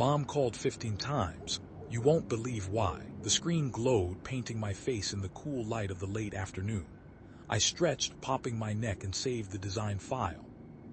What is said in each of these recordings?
Mom called 15 times. You won't believe why. The screen glowed, painting my face in the cool light of the late afternoon. I stretched, popping my neck, and saved the design file.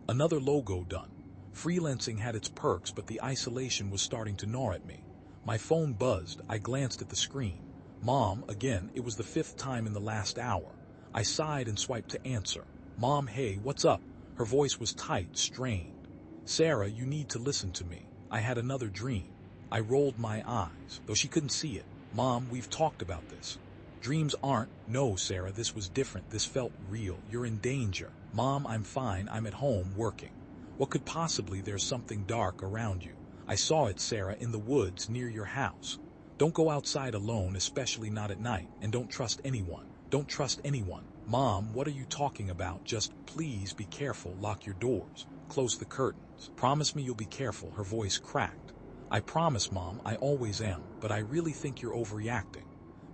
Another logo done. Freelancing had its perks, but the isolation was starting to gnaw at me. My phone buzzed. I glanced at the screen. Mom, again. It was the 5th time in the last hour. I sighed and swiped to answer. Mom, hey, what's up? Her voice was tight, strained. Sarah, you need to listen to me. I had another dream. I rolled my eyes, though she couldn't see it. Mom, we've talked about this. Dreams aren't. No, Sarah, this was different. This felt real. You're in danger. Mom, I'm fine. I'm at home, working. What could possibly? There's something dark around you. I saw it, Sarah, in the woods near your house. Don't go outside alone, especially not at night, and don't trust anyone. Don't trust anyone. Mom, what are you talking about? Just please be careful. Lock your doors. Close the curtains. Promise me you'll be careful. Her voice cracked. I promise, Mom, I always am, but I really think you're overreacting.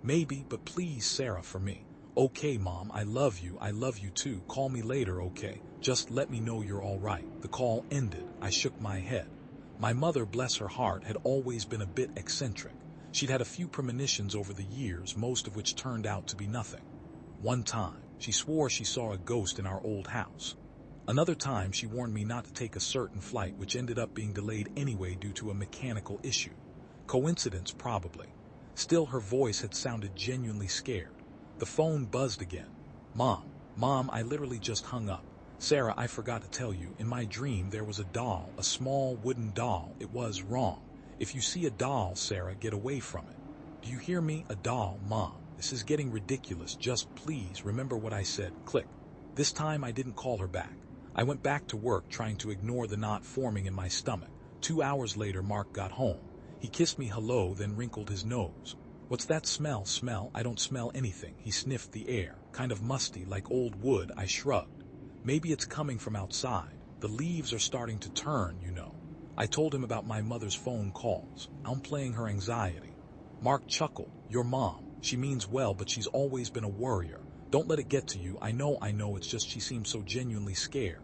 Maybe, but please, Sarah, for me. Okay, Mom, I love you. I love you too. Call me later, okay? Just let me know you're all right. The call ended. I shook my head. My mother, bless her heart, had always been a bit eccentric. She'd had a few premonitions over the years, most of which turned out to be nothing. One time, she swore she saw a ghost in our old house. Another time, she warned me not to take a certain flight, which ended up being delayed anyway due to a mechanical issue. Coincidence, probably. Still, her voice had sounded genuinely scared. The phone buzzed again. Mom, I literally just hung up. Sarah, I forgot to tell you, in my dream there was a doll, a small wooden doll. It was wrong. If you see a doll, Sarah, get away from it. Do you hear me? A doll, Mom. This is getting ridiculous. Just please remember what I said. Click. This time I didn't call her back. I went back to work, trying to ignore the knot forming in my stomach. 2 hours later, Mark got home. He kissed me hello, then wrinkled his nose. What's that smell? Smell? I don't smell anything. He sniffed the air. Kind of musty, like old wood. I shrugged. Maybe it's coming from outside. The leaves are starting to turn, you know. I told him about my mother's phone calls. I'm playing her anxiety. Mark chuckled. Your mom. She means well, but she's always been a worrier. Don't let it get to you. I know, it's just she seems so genuinely scared.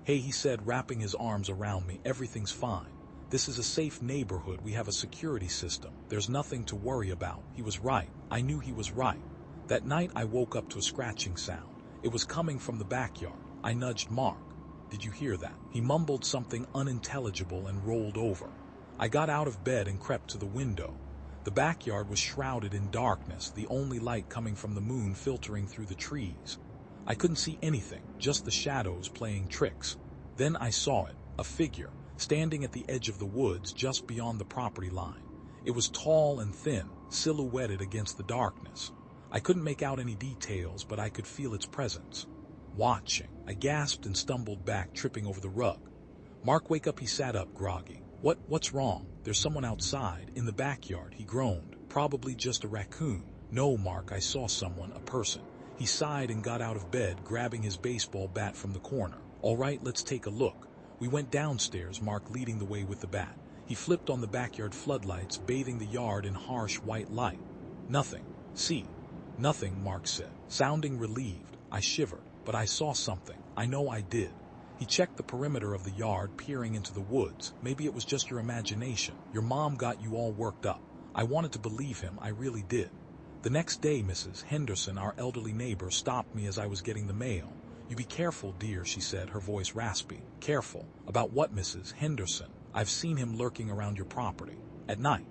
Hey, he said, wrapping his arms around me, everything's fine. This is a safe neighborhood. We have a security system. There's nothing to worry about. He was right. I knew he was right. That night I woke up to a scratching sound. It was coming from the backyard. I nudged Mark. Did you hear that? He mumbled something unintelligible and rolled over. I got out of bed and crept to the window. The backyard was shrouded in darkness, the only light coming from the moon filtering through the trees. I couldn't see anything, just the shadows playing tricks. Then I saw it, a figure, standing at the edge of the woods just beyond the property line. It was tall and thin, silhouetted against the darkness. I couldn't make out any details, but I could feel its presence. Watching, I gasped and stumbled back, tripping over the rug. Mark, wake up. He sat up, groggy. What's wrong? There's someone outside, in the backyard, he groaned. Probably just a raccoon. No, Mark, I saw someone, a person. He sighed and got out of bed, grabbing his baseball bat from the corner. All right, let's take a look. We went downstairs, Mark leading the way with the bat. He flipped on the backyard floodlights, bathing the yard in harsh white light. Nothing. See? Nothing, Mark said, sounding relieved. I shivered, but I saw something. I know I did. He checked the perimeter of the yard, peering into the woods. Maybe it was just your imagination. Your mom got you all worked up. I wanted to believe him, I really did. The next day, Mrs. Henderson, our elderly neighbor, stopped me as I was getting the mail. You be careful, dear, she said, her voice raspy. Careful? About what, Mrs. Henderson? I've seen him lurking around your property. At night.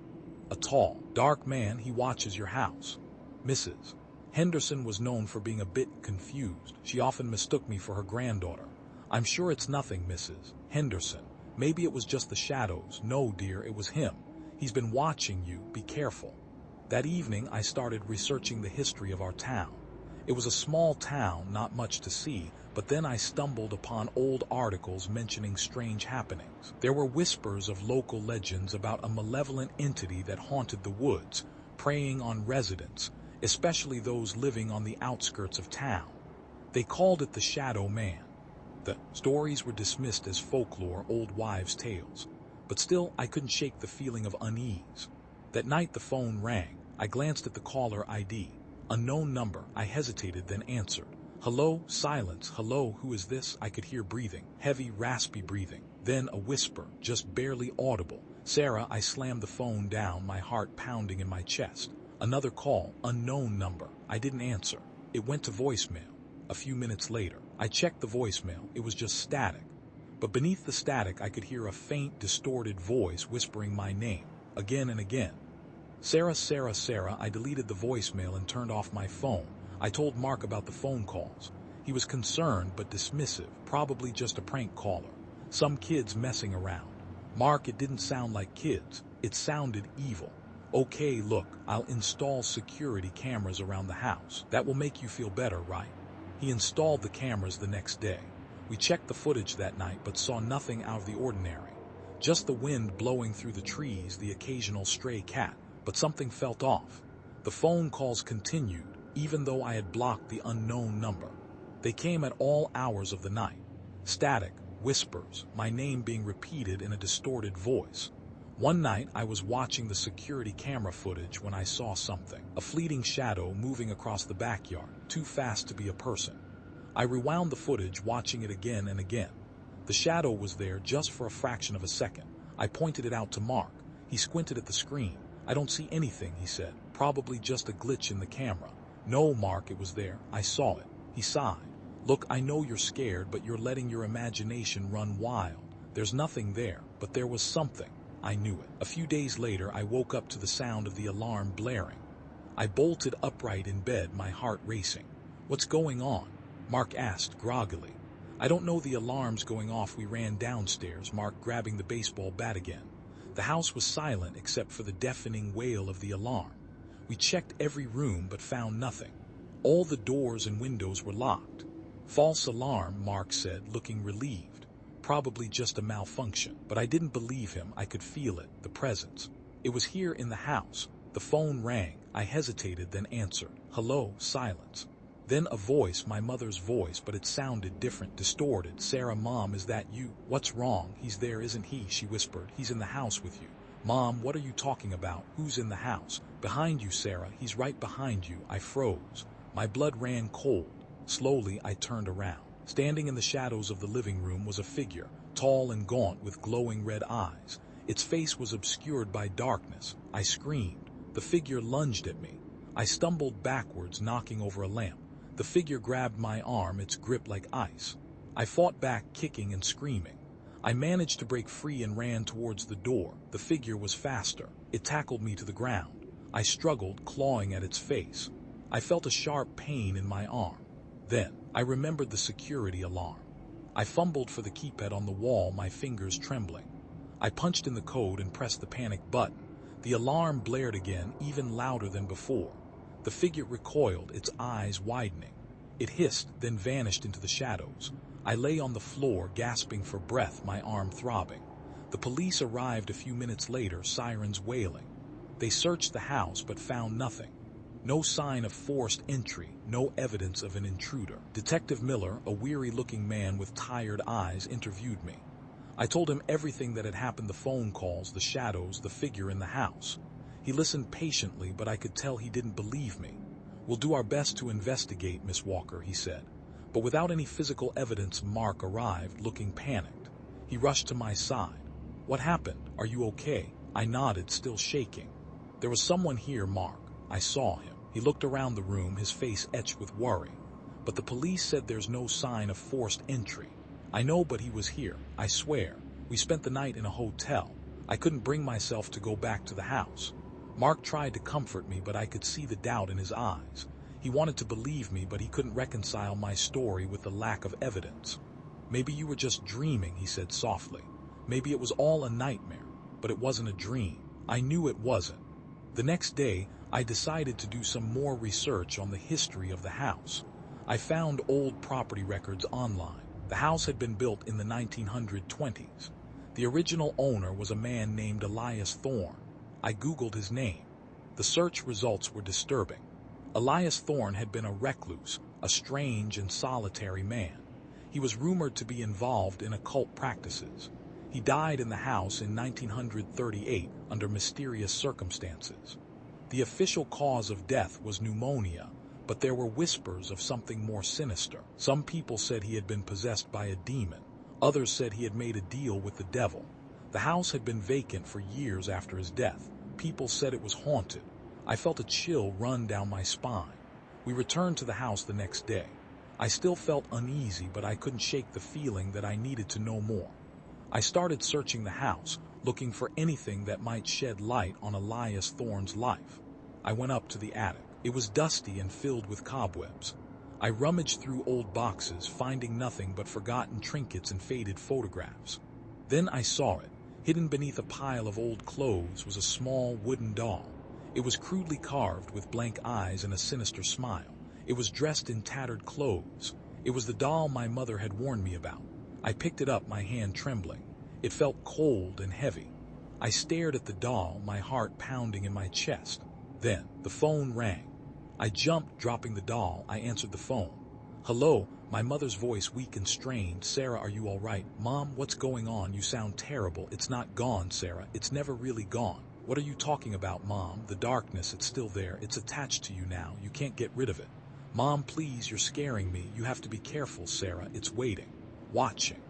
A tall, dark man. He watches your house. Mrs. Henderson was known for being a bit confused. She often mistook me for her granddaughter. I'm sure it's nothing, Mrs. Henderson. Maybe it was just the shadows. No, dear, it was him. He's been watching you. Be careful. That evening, I started researching the history of our town. It was a small town, not much to see, but then I stumbled upon old articles mentioning strange happenings. There were whispers of local legends about a malevolent entity that haunted the woods, preying on residents, especially those living on the outskirts of town. They called it the Shadow Man. The stories were dismissed as folklore, old wives' tales, but still I couldn't shake the feeling of unease. That night the phone rang. I glanced at the caller ID. Unknown number. I hesitated, then answered. Hello? Silence. Hello, who is this? I could hear breathing, heavy, raspy breathing. Then a whisper, just barely audible. Sarah, I slammed the phone down, my heart pounding in my chest. Another call, unknown number. I didn't answer. It went to voicemail. A few minutes later, I checked the voicemail. It was just static. But beneath the static, I could hear a faint, distorted voice whispering my name, again and again. Sarah, Sarah, Sarah. I deleted the voicemail and turned off my phone. I told Mark about the phone calls. He was concerned but dismissive, probably just a prank caller. Some kids messing around. Mark, it didn't sound like kids. It sounded evil. Okay, look, I'll install security cameras around the house. That will make you feel better, right? He installed the cameras the next day. We checked the footage that night but saw nothing out of the ordinary. Just the wind blowing through the trees, the occasional stray cat, but something felt off. The phone calls continued, even though I had blocked the unknown number. They came at all hours of the night. Static, whispers, my name being repeated in a distorted voice. One night I was watching the security camera footage when I saw something, a fleeting shadow moving across the backyard, too fast to be a person. I rewound the footage, watching it again and again. The shadow was there just for a fraction of a second. I pointed it out to Mark. He squinted at the screen. I don't see anything, he said. Probably just a glitch in the camera. No, Mark, it was there. I saw it. He sighed. Look, I know you're scared, but you're letting your imagination run wild. There's nothing there, but there was something. I knew it. A few days later, I woke up to the sound of the alarm blaring. I bolted upright in bed, my heart racing. What's going on? Mark asked groggily. I don't know, the alarm's going off. We ran downstairs, Mark grabbing the baseball bat again. The house was silent except for the deafening wail of the alarm. We checked every room but found nothing. All the doors and windows were locked. False alarm, Mark said, looking relieved. Probably just a malfunction, but I didn't believe him. I could feel it, the presence. It was here in the house. The phone rang. I hesitated, then answered. Hello, silence. Then a voice, my mother's voice, but it sounded different, distorted. Sarah, Mom, is that you? What's wrong? He's there, isn't he? She whispered. He's in the house with you. Mom, what are you talking about? Who's in the house? Behind you, Sarah. He's right behind you. I froze. My blood ran cold. Slowly, I turned around. Standing in the shadows of the living room was a figure, tall and gaunt with glowing red eyes. Its face was obscured by darkness. I screamed. The figure lunged at me. I stumbled backwards, knocking over a lamp. The figure grabbed my arm, its grip like ice. I fought back, kicking and screaming. I managed to break free and ran towards the door. The figure was faster. It tackled me to the ground. I struggled, clawing at its face. I felt a sharp pain in my arm. Then, I remembered the security alarm. I fumbled for the keypad on the wall, my fingers trembling. I punched in the code and pressed the panic button. The alarm blared again, even louder than before. The figure recoiled, its eyes widening. It hissed, then vanished into the shadows. I lay on the floor, gasping for breath, my arm throbbing. The police arrived a few minutes later, sirens wailing. They searched the house but found nothing. No sign of forced entry, no evidence of an intruder. Detective Miller, a weary-looking man with tired eyes, interviewed me. I told him everything that had happened, the phone calls, the shadows, the figure in the house. He listened patiently, but I could tell he didn't believe me. We'll do our best to investigate, Miss Walker, he said. But without any physical evidence, Mark arrived, looking panicked. He rushed to my side. What happened? Are you okay? I nodded, still shaking. There was someone here, Mark. I saw him. He looked around the room, his face etched with worry. But the police said there's no sign of forced entry. I know, but he was here, I swear. We spent the night in a hotel. I couldn't bring myself to go back to the house. Mark tried to comfort me, but I could see the doubt in his eyes. He wanted to believe me, but he couldn't reconcile my story with the lack of evidence. Maybe you were just dreaming, he said softly. Maybe it was all a nightmare, but it wasn't a dream. I knew it wasn't. The next day, I decided to do some more research on the history of the house. I found old property records online. The house had been built in the 1920s. The original owner was a man named Elias Thorne. I Googled his name. The search results were disturbing. Elias Thorne had been a recluse, a strange and solitary man. He was rumored to be involved in occult practices. He died in the house in 1938 under mysterious circumstances. The official cause of death was pneumonia, but there were whispers of something more sinister. Some people said he had been possessed by a demon. Others said he had made a deal with the devil. The house had been vacant for years after his death. People said it was haunted. I felt a chill run down my spine. We returned to the house the next day. I still felt uneasy, but I couldn't shake the feeling that I needed to know more. I started searching the house, looking for anything that might shed light on Elias Thorne's life. I went up to the attic. It was dusty and filled with cobwebs. I rummaged through old boxes, finding nothing but forgotten trinkets and faded photographs. Then I saw it. Hidden beneath a pile of old clothes was a small wooden doll. It was crudely carved with blank eyes and a sinister smile. It was dressed in tattered clothes. It was the doll my mother had warned me about. I picked it up, my hand trembling. It felt cold and heavy. I stared at the doll, my heart pounding in my chest. Then the phone rang. I jumped, dropping the doll. I answered the phone. "Hello," my mother's voice weak and strained. "Sarah, are you all right?" "Mom, what's going on? You sound terrible." "It's not gone, Sarah. It's never really gone." "What are you talking about, Mom?" "The darkness, it's still there. It's attached to you now. You can't get rid of it." "Mom, please, you're scaring me. You have to be careful, Sarah. It's waiting. Watching."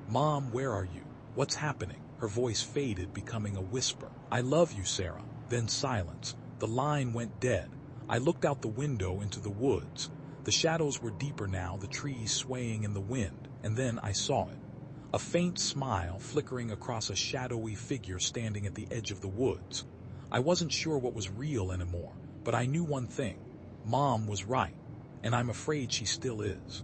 "Mom, where are you? What's happening?" Her voice faded, becoming a whisper. "I love you, Sarah." Then silence. The line went dead. I looked out the window into the woods. The shadows were deeper now, the trees swaying in the wind, and then I saw it. A faint smile flickering across a shadowy figure standing at the edge of the woods. I wasn't sure what was real anymore, but I knew one thing. Mom was right, and I'm afraid she still is.